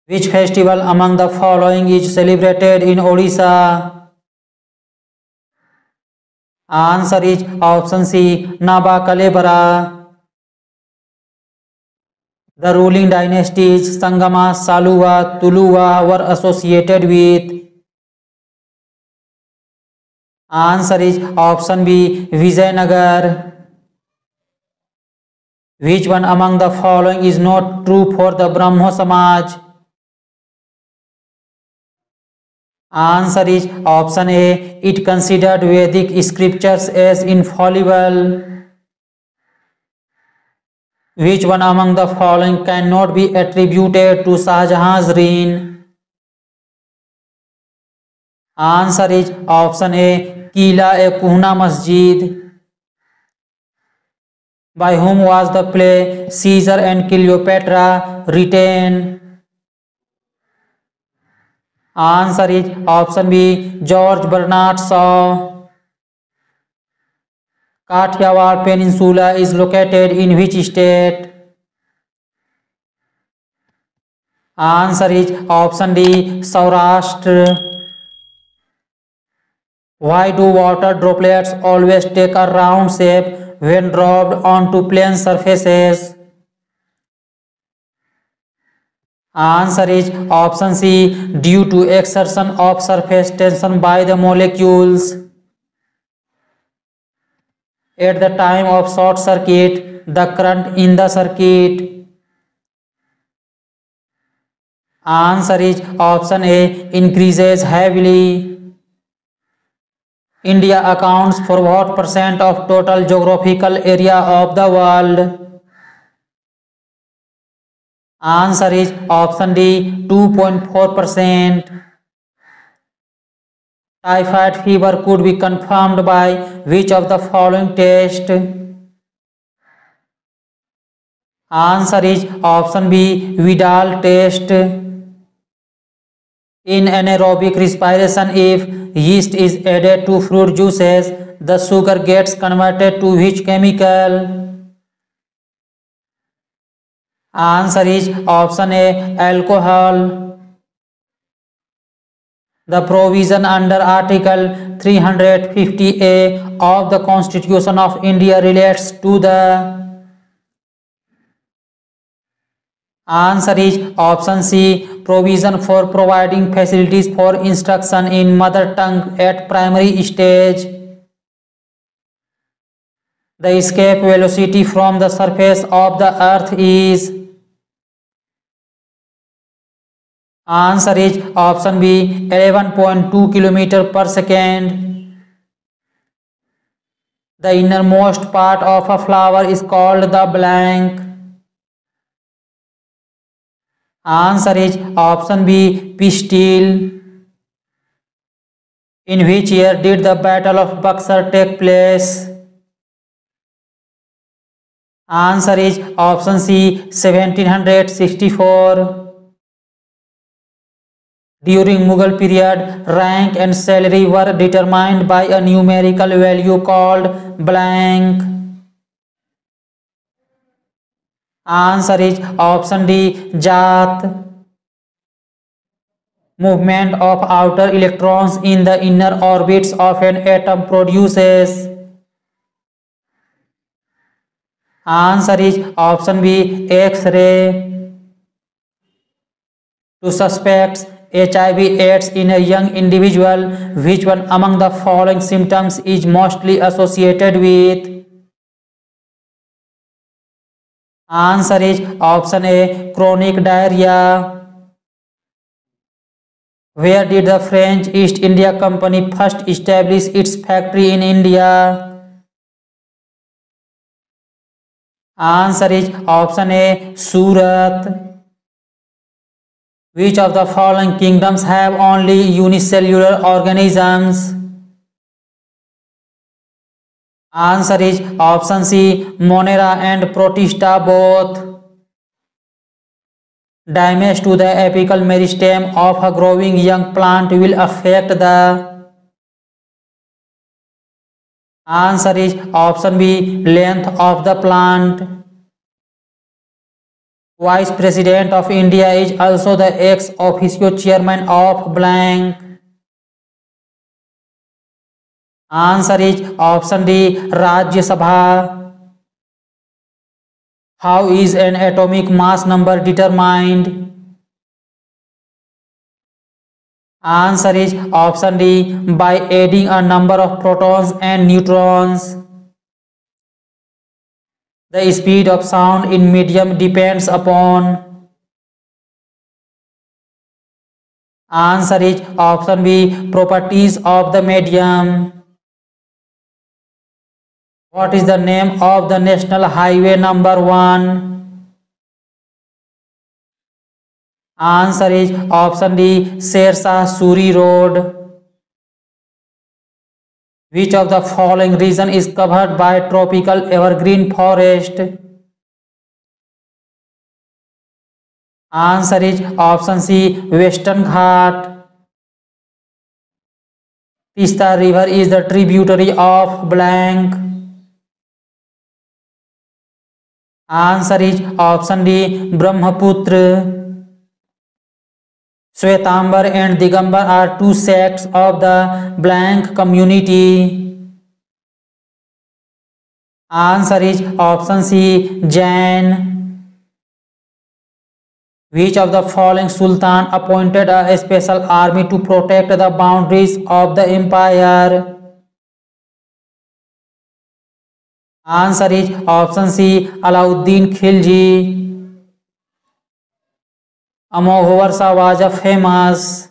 Which festival among the following is celebrated in Odisha? Answer is option C. Naba Kalebara. The ruling dynasties Sangama, Saluva, Tuluva were associated with. Answer is option B. Vijayanagar. Which one among the following is not true for the Brahmo Samaj? Answer is option A. It considered Vedic scriptures as infallible. Which one among the following cannot be attributed to Shah Jahan's reign? Answer is option A. Qila-e-Kuhna Masjid. By whom was the play Caesar and Cleopatra written? Answer is option B. George Bernard Shaw. Kathiawar Peninsula is located in which state? Answer is option D. Saurashtra. Why do water droplets always take a round shape when dropped onto plane surfaces? Answer is option C. Due to exertion of surface tension by the molecules. At the time of short circuit, the current in the circuit. Answer is option A. Increases heavily. India accounts for what percent of total geographical area of the world? Answer is option D. 2.4%. Typhoid fever could be confirmed by which of the following tests? Answer is option B. Vidal test. In anaerobic respiration, if yeast is added to fruit juices, the sugar gets converted to which chemical? Answer is option A. Alcohol. The provision under Article 350A of the Constitution of India relates to the. Answer is option C. Provision for providing facilities for instruction in mother tongue at primary stage. The escape velocity from the surface of the earth is. Answer is option B. 11.2 km per second. The innermost part of a flower is called the blank. Answer is option B. Pistil. In which year did the Battle of Buxar take place? Answer is option C. 1764. During Mughal period, rank and salary were determined by a numerical value called blank. Answer is option D. Jat. Movement of outer electrons in the inner orbits of an atom produces. Answer is option B. X-ray. To suspect HIV/AIDS in a young individual, which one among the following symptoms is mostly associated with? Answer is option A. Chronic diarrhea. Where did the French East India Company first establish its factory in India? Answer is option A. Surat. Which of the following kingdoms have only unicellular organisms? Answer is option C. Monera and Protista both. Damage to the apical meristem of a growing young plant will affect the. Answer is option B. Length of the plant. Vice President of India is also the ex officio chairman of blank. Answer is option D, Rajya Sabha. How is an atomic mass number determined? Answer is option D, by adding a number of protons and neutrons. The speed of sound in medium depends upon. Answer is option B, properties of the medium. What is the name of the national highway number 1? Answer is option D, Shershah Suri Road. Which of the following region is covered by tropical evergreen forest? Answer is option C, Western Ghat. Tista River is the tributary of blank. Answer is option D, Brahmaputra. Shwetambar and Digambar are two sects of the blank community. Answer is option C, Jain. Which of the following sultan appointed a special army to protect the boundaries of the empire? Answer is option C, Alauddin Khilji. Amogh was a famous.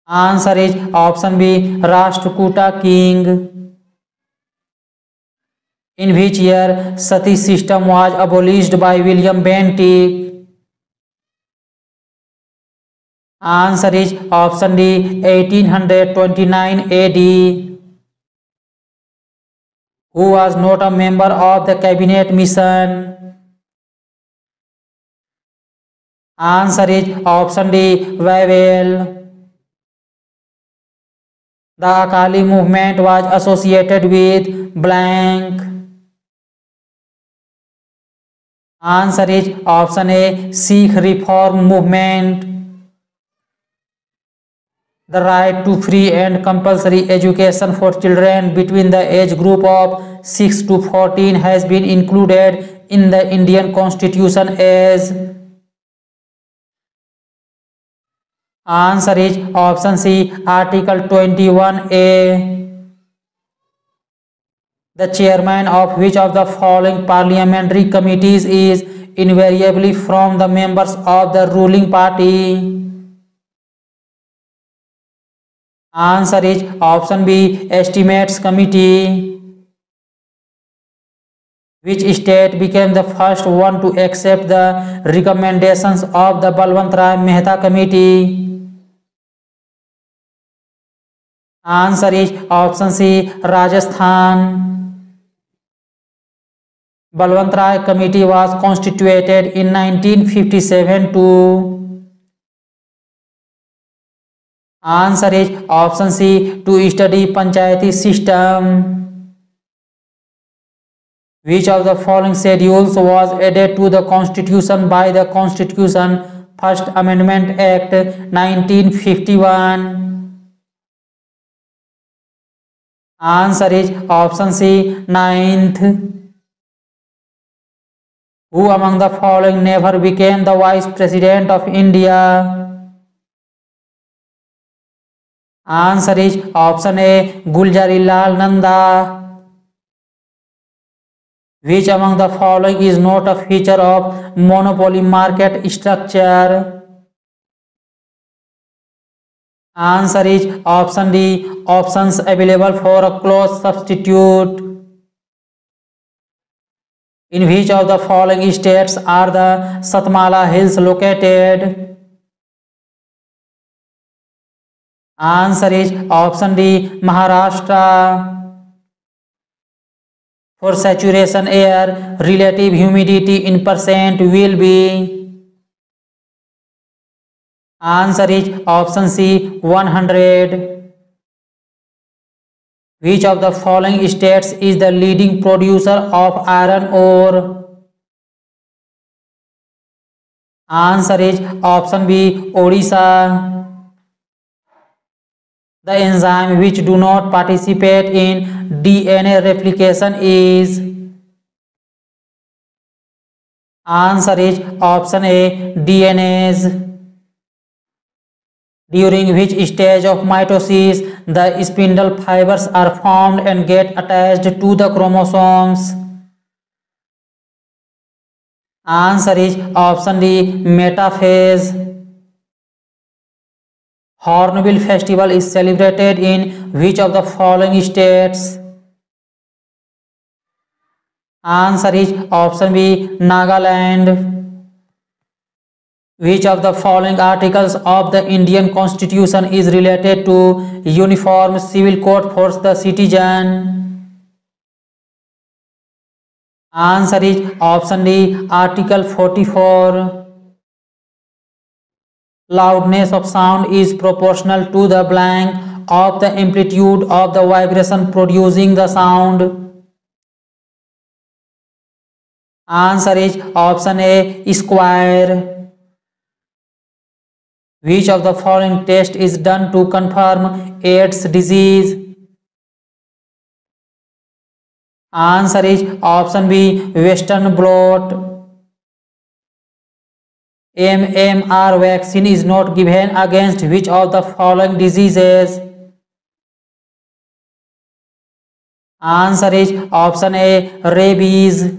Answer is option B, Rashtrakuta king. In which year Sati system was abolished by William Bentinck? Answer is option D, 1829 AD. Who was not a member of the cabinet mission? Answer is option D, Wavell. The Akali movement was associated with blank. Answer is option A, Sikh reform movement. The right to free and compulsory education for children between the age group of 6 to 14 has been included in the Indian Constitution as. Answer is option C, Article 21A. The chairman of which of the following parliamentary committees is invariably from the members of the ruling party? Answer is option B, Estimates Committee. Which state became the first one to accept the recommendations of the Balwant Rai Mehta Committee? Answer is option C, Rajasthan. Balwant Rai Committee was constituted in 1957 to. Answer is option C, to study Panchayati system. Which of the following schedules was added to the Constitution by the Constitution First Amendment Act 1951? Answer is option C, 9th. Who among the following never became the Vice President of India? Answer is option A, Gulzarilal Nanda. Which among the following is not a feature of monopoly market structure? Answer is option D, options available for a close substitute. In which of the following states are the Satmala Hills located? Answer is option D, Maharashtra. For saturation air, relative humidity in percent will be. Answer is option C, 100. Which of the following states is the leading producer of iron ore? Answer is option B, Odisha. The enzyme which do not participate in DNA replication is. Answer is option A, DNase. During which stage of mitosis the spindle fibers are formed and get attached to the chromosomes? Answer is option D, metaphase. Hornbill festival is celebrated in which of the following states? Answer is option B, Nagaland. Which of the following articles of the Indian Constitution is related to uniform civil code for the citizen? Answer is option D, Article 44. Loudness of sound is proportional to the blank of the amplitude of the vibration producing the sound. Answer is option A, square. Which of the following test is done to confirm AIDS disease? Answer is option B, Western blot. MMR vaccine is not given against which of the following diseases? Answer is option A, rabies.